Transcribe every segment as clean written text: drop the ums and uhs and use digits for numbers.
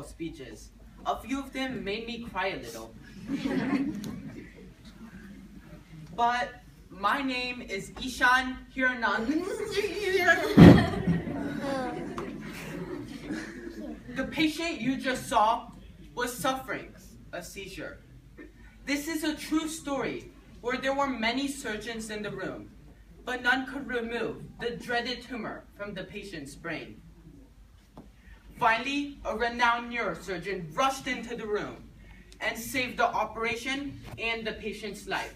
medical speeches. A few of them made me cry a little. But my name is Ishan Hiranan. The patient you just saw was suffering a seizure. This is a true story where there were many surgeons in the room, but none could remove the dreaded tumor from the patient's brain. Finally, a renowned neurosurgeon rushed into the room and saved the operation and the patient's life.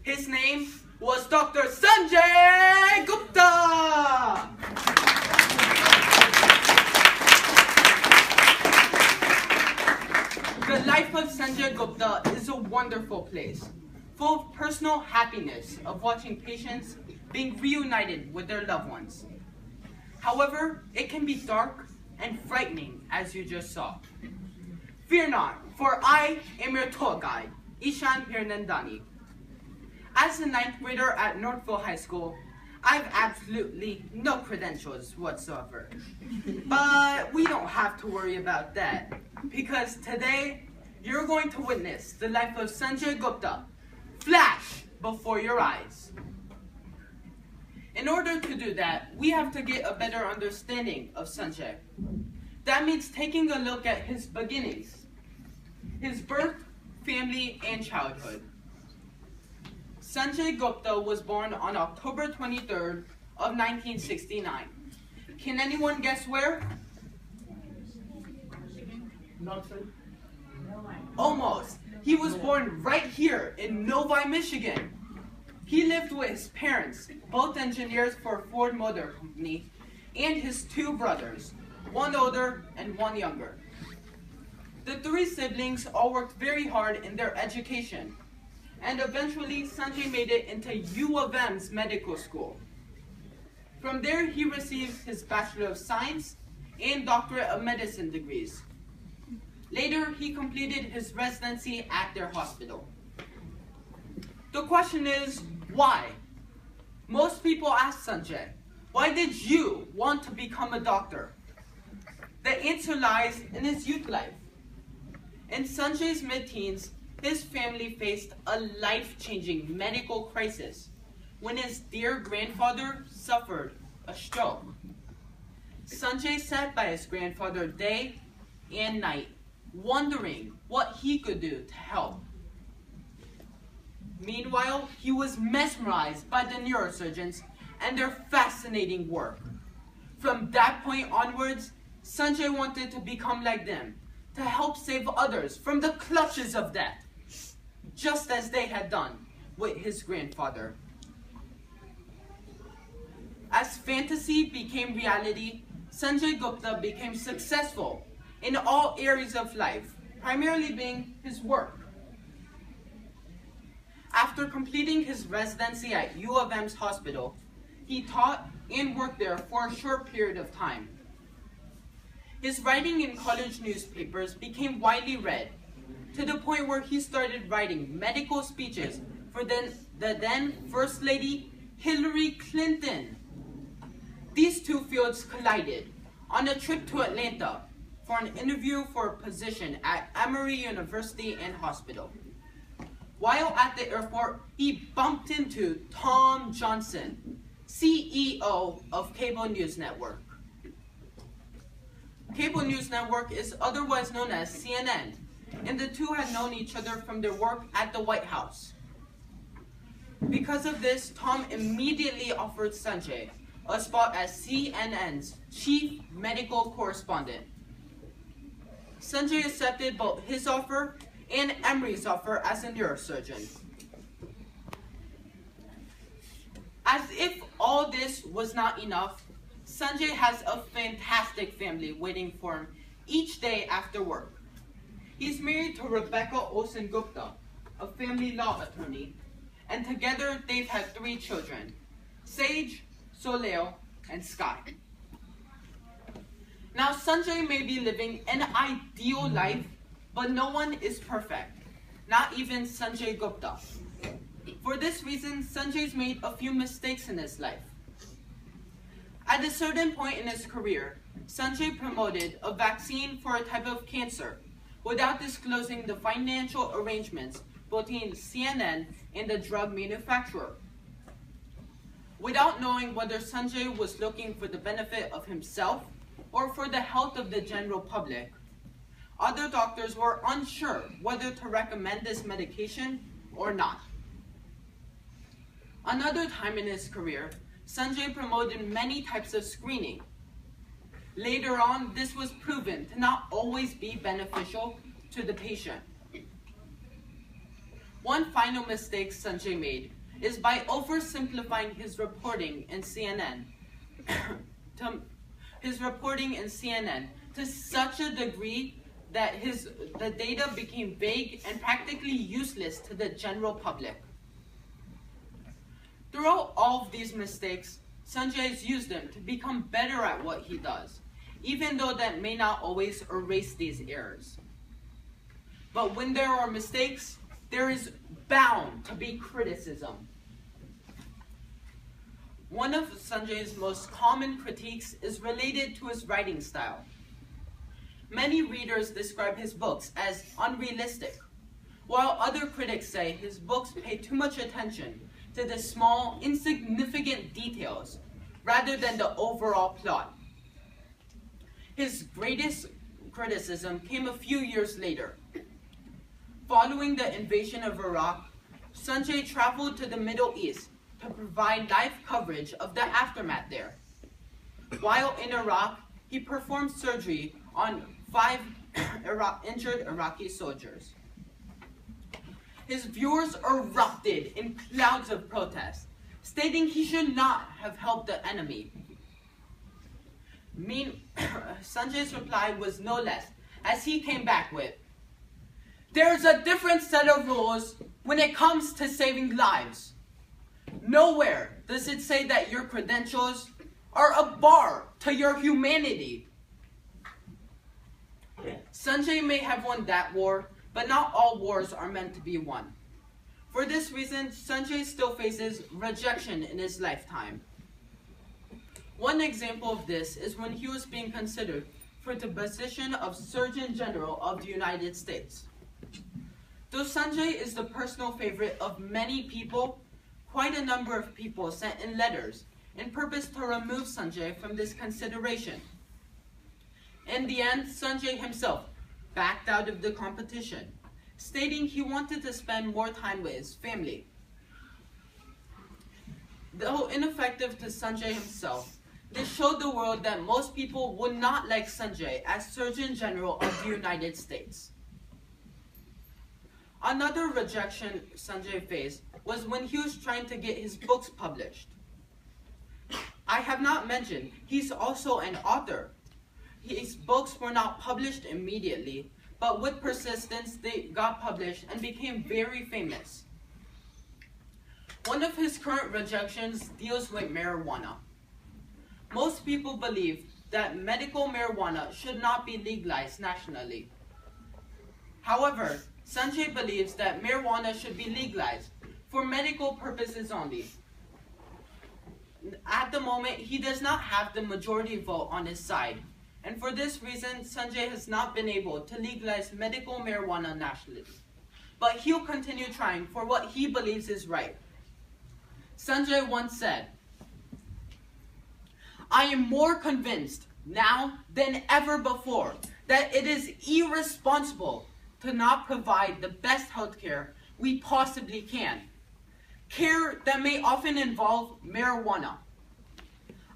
His name was Dr. Sanjay Gupta! The life of Sanjay Gupta is a wonderful place, full of personal happiness of watching patients being reunited with their loved ones. However, it can be dark and frightening, as you just saw. Fear not, for I am your tour guide, Ishan Hirnandani. As a 9th grader at Northville High School, I have absolutely no credentials whatsoever. But we don't have to worry about that, because today you're going to witness the life of Sanjay Gupta flash before your eyes. In order to do that, we have to get a better understanding of Sanjay. That means taking a look at his beginnings, his birth, family, and childhood. Sanjay Gupta was born on October 23rd of 1969. Can anyone guess where? Almost. He was born right here in Novi, Michigan. He lived with his parents, both engineers for Ford Motor Company, and his 2 brothers, one older and one younger. The 3 siblings all worked very hard in their education, and eventually Sanjay made it into U of M's medical school. From there, he received his Bachelor of Science and Doctorate of Medicine degrees. Later, he completed his residency at their hospital. The question is, why? Most people ask Sanjay, why did you want to become a doctor? The answer lies in his youth life. In Sanjay's mid-teens, his family faced a life-changing medical crisis when his dear grandfather suffered a stroke. Sanjay sat by his grandfather day and night, wondering what he could do to help. Meanwhile, he was mesmerized by the neurosurgeons and their fascinating work. From that point onwards, Sanjay wanted to become like them, to help save others from the clutches of death, just as they had done with his grandfather. As fantasy became reality, Sanjay Gupta became successful in all areas of life, primarily being his work. After completing his residency at U of M's hospital, he taught and worked there for a short period of time. His writing in college newspapers became widely read, to the point where he started writing medical speeches for the then First Lady Hillary Clinton. These 2 fields collided on a trip to Atlanta for an interview for a position at Emory University and Hospital. While at the airport, he bumped into Tom Johnson, CEO of Cable News Network. Cable News Network is otherwise known as CNN, and the 2 had known each other from their work at the White House. Because of this, Tom immediately offered Sanjay a spot as CNN's chief medical correspondent. Sanjay accepted both his offer and Emory's offer as a neurosurgeon. As if all this was not enough, Sanjay has a fantastic family waiting for him each day after work. He's married to Rebecca Olsen Gupta, a family law attorney, and together they've had 3 children, Sage, Soleil, and Sky. Now, Sanjay may be living an ideal life, but no one is perfect, not even Sanjay Gupta. For this reason, Sanjay's made a few mistakes in his life. At a certain point in his career, Sanjay promoted a vaccine for a type of cancer without disclosing the financial arrangements between CNN and the drug manufacturer. Without knowing whether Sanjay was looking for the benefit of himself or for the health of the general public, other doctors were unsure whether to recommend this medication or not. Another time in his career, Sanjay promoted many types of screening. Later on, this was proven to not always be beneficial to the patient. One final mistake Sanjay made is by oversimplifying his reporting in CNN to such a degree that the data became vague and practically useless to the general public. Throughout all of these mistakes, Sanjay has used them to become better at what he does, even though that may not always erase these errors. But when there are mistakes, there is bound to be criticism. One of Sanjay's most common critiques is related to his writing style. Many readers describe his books as unrealistic, while other critics say his books pay too much attention to the small, insignificant details rather than the overall plot. His greatest criticism came a few years later. Following the invasion of Iraq, Sanjay traveled to the Middle East to provide live coverage of the aftermath there. While in Iraq, he performed surgery on 5 injured Iraqi soldiers. His viewers erupted in clouds of protest, stating he should not have helped the enemy. Sanjay's reply was no less, as he came back with, "There's a different set of rules when it comes to saving lives. Nowhere does it say that your credentials are a bar to your humanity." Sanjay may have won that war, but not all wars are meant to be won. For this reason, Sanjay still faces rejection in his lifetime. One example of this is when he was being considered for the position of Surgeon General of the United States. Though Sanjay is the personal favorite of many people, quite a number of people sent in letters in purpose to remove Sanjay from this consideration. In the end, Sanjay himself backed out of the competition, stating he wanted to spend more time with his family. Though ineffective to Sanjay himself, this showed the world that most people would not like Sanjay as Surgeon General of the United States. Another rejection Sanjay faced was when he was trying to get his books published. I have not mentioned he's also an author. His books were not published immediately, but with persistence they got published and became very famous. One of his current rejections deals with marijuana. Most people believe that medical marijuana should not be legalized nationally. However, Sanjay believes that marijuana should be legalized for medical purposes only. At the moment, he does not have the majority vote on his side, and for this reason, Sanjay has not been able to legalize medical marijuana nationally. But he'll continue trying for what he believes is right. Sanjay once said, "I am more convinced now than ever before that it is irresponsible to not provide the best health care we possibly can. Care that may often involve marijuana.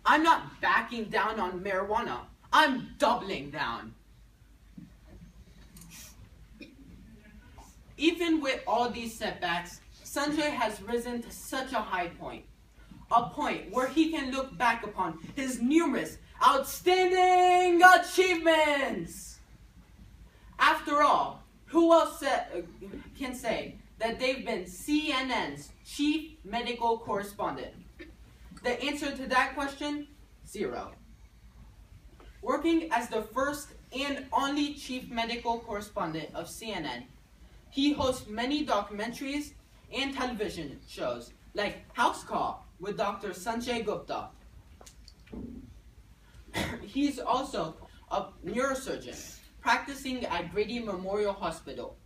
I'm not backing down on marijuana. I'm doubling down." Even with all these setbacks, Sanjay has risen to such a high point. A point where he can look back upon his numerous outstanding achievements. After all, who else can say that they've been CNN's chief medical correspondent? The answer to that question, 0. Working as the first and only chief medical correspondent of CNN, he hosts many documentaries and television shows like House Call with Dr. Sanjay Gupta. He's also a neurosurgeon practicing at Grady Memorial Hospital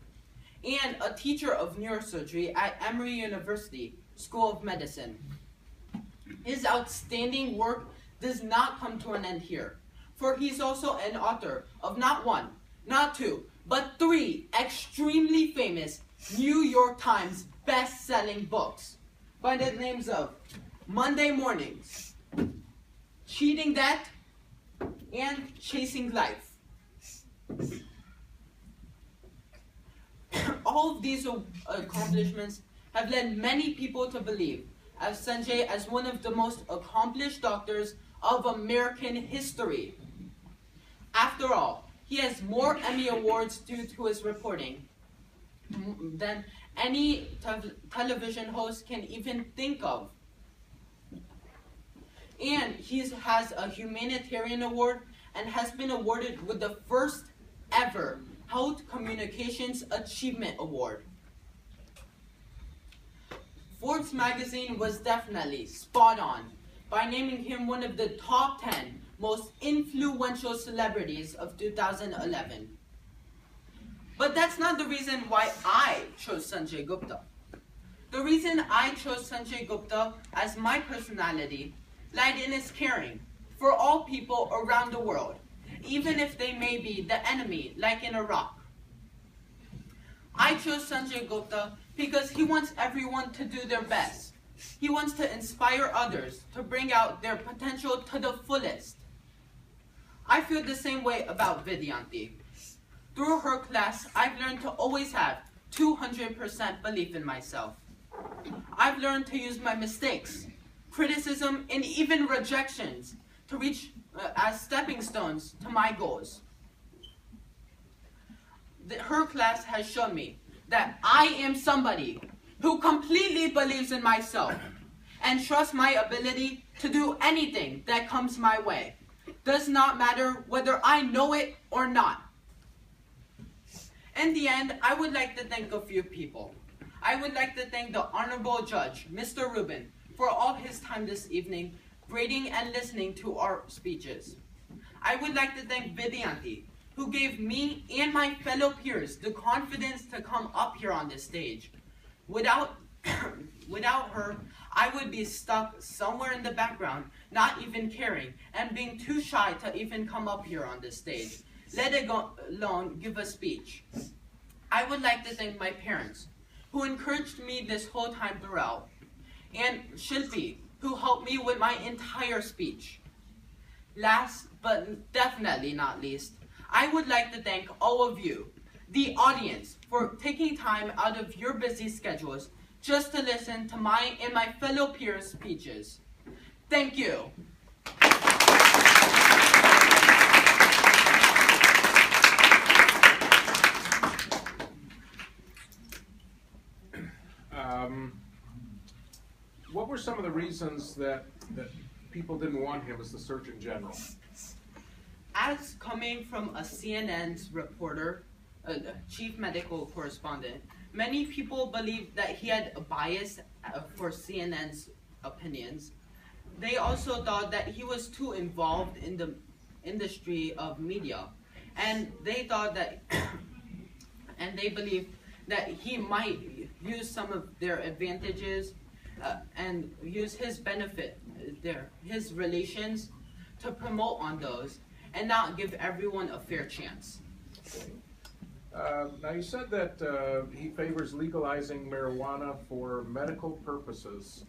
and a teacher of neurosurgery at Emory University School of Medicine. His outstanding work does not come to an end here, for he's also an author of not one, not two, but 3 extremely famous New York Times best-selling books by the names of Monday Mornings, Cheating Death, and Chasing Life. All of these accomplishments have led many people to believe as Sanjay as one of the most accomplished doctors of American history. After all, he has more Emmy Awards due to his reporting than any television host can even think of. And he has a humanitarian award and has been awarded with the first ever Health Communications Achievement Award. Forbes magazine was definitely spot on by naming him one of the top 10 most influential celebrities of 2011. But that's not the reason why I chose Sanjay Gupta. The reason I chose Sanjay Gupta as my personality lied in his caring for all people around the world, even if they may be the enemy, like in Iraq. I chose Sanjay Gupta because he wants everyone to do their best. He wants to inspire others to bring out their potential to the fullest. I feel the same way about Vidyanti. Through her class, I've learned to always have 200% belief in myself. I've learned to use my mistakes, criticism, and even rejections to reach as stepping stones to my goals. Her class has shown me that I am somebody who completely believes in myself and trusts my ability to do anything that comes my way. Does not matter whether I know it or not. In the end, I would like to thank a few people. I would like to thank the Honorable Judge, Mr. Rubin, for all his time this evening, grading and listening to our speeches. I would like to thank Vidyanti, who gave me and my fellow peers the confidence to come up here on this stage. Without her, I would be stuck somewhere in the background, not even caring, and being too shy to even come up here on this stage, let alone give a speech. I would like to thank my parents, who encouraged me this whole time throughout, and Shilpi, who helped me with my entire speech. Last but definitely not least, I would like to thank all of you, the audience, for taking time out of your busy schedules just to listen to my and my fellow peers' speeches. Thank you. What were some of the reasons that people didn't want him as the Surgeon General? As coming from a CNN's reporter, chief medical correspondent, many people believed that he had a bias for CNN's opinions. They also thought that he was too involved in the industry of media, and they thought that, and they believed that he might use some of their advantages and use his benefit, his relations, to promote on those and not give everyone a fair chance. Now you said that he favors legalizing marijuana for medical purposes.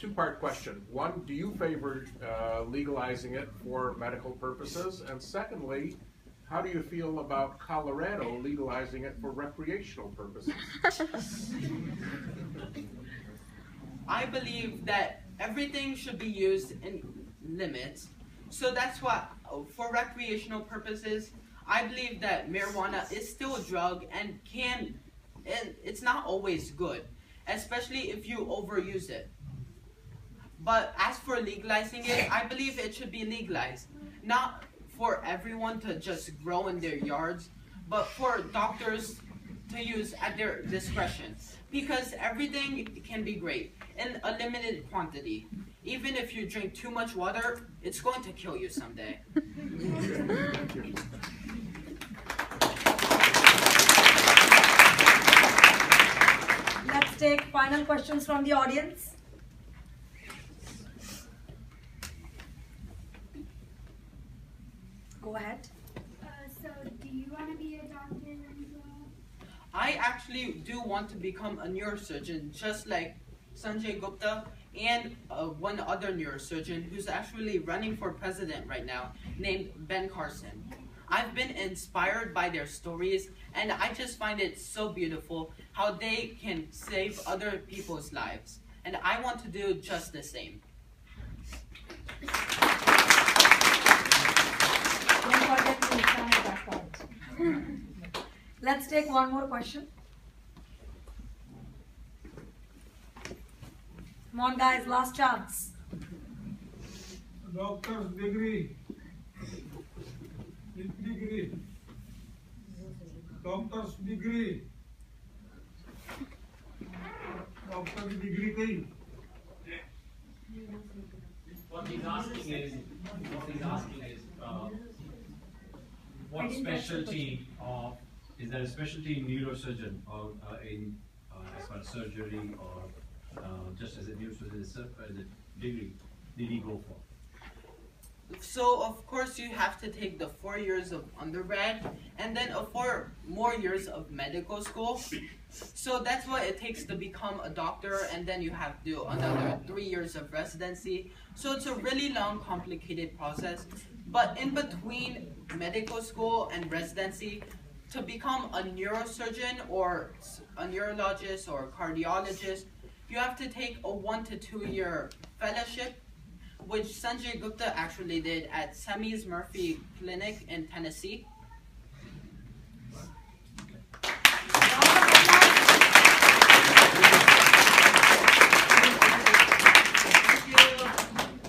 Two-part question. One, do you favor legalizing it for medical purposes? And secondly, how do you feel about Colorado legalizing it for recreational purposes? I believe that everything should be used in limits. So that's why, for recreational purposes, I believe that marijuana is still a drug and it's not always good, especially if you overuse it. But as for legalizing it, I believe it should be legalized, not for everyone to just grow in their yards, but for doctors to use at their discretion. Because everything can be great in a limited quantity. Even if you drink too much water, it's going to kill you someday. Let's take final questions from the audience. Go ahead. So, do you want to be a doctor as well? I actually do want to become a neurosurgeon, just like Sanjay Gupta and one other neurosurgeon who's actually running for president right now, named Ben Carson. I've been inspired by their stories, and I just find it so beautiful how they can save other people's lives. And I want to do just the same. Don't forget to sign that part. Let's take one more question. Come on, guys, last chance. Doctor's degree. Degree. Doctor's degree. Doctor's degree. What he's asking is, what specialty of, is there a specialty in neurosurgeon or in as far as surgery or just as a neurosurgeon as a degree did he go for? So, of course, you have to take the 4 years of undergrad and then 4 more years of medical school. So that's what it takes to become a doctor, and then you have to do another 3 years of residency. So it's a really long, complicated process. But in between medical school and residency, to become a neurosurgeon or a neurologist or a cardiologist, you have to take a 1 to 2 year fellowship, which Sanjay Gupta actually did at Semi's Murphy Clinic in Tennessee.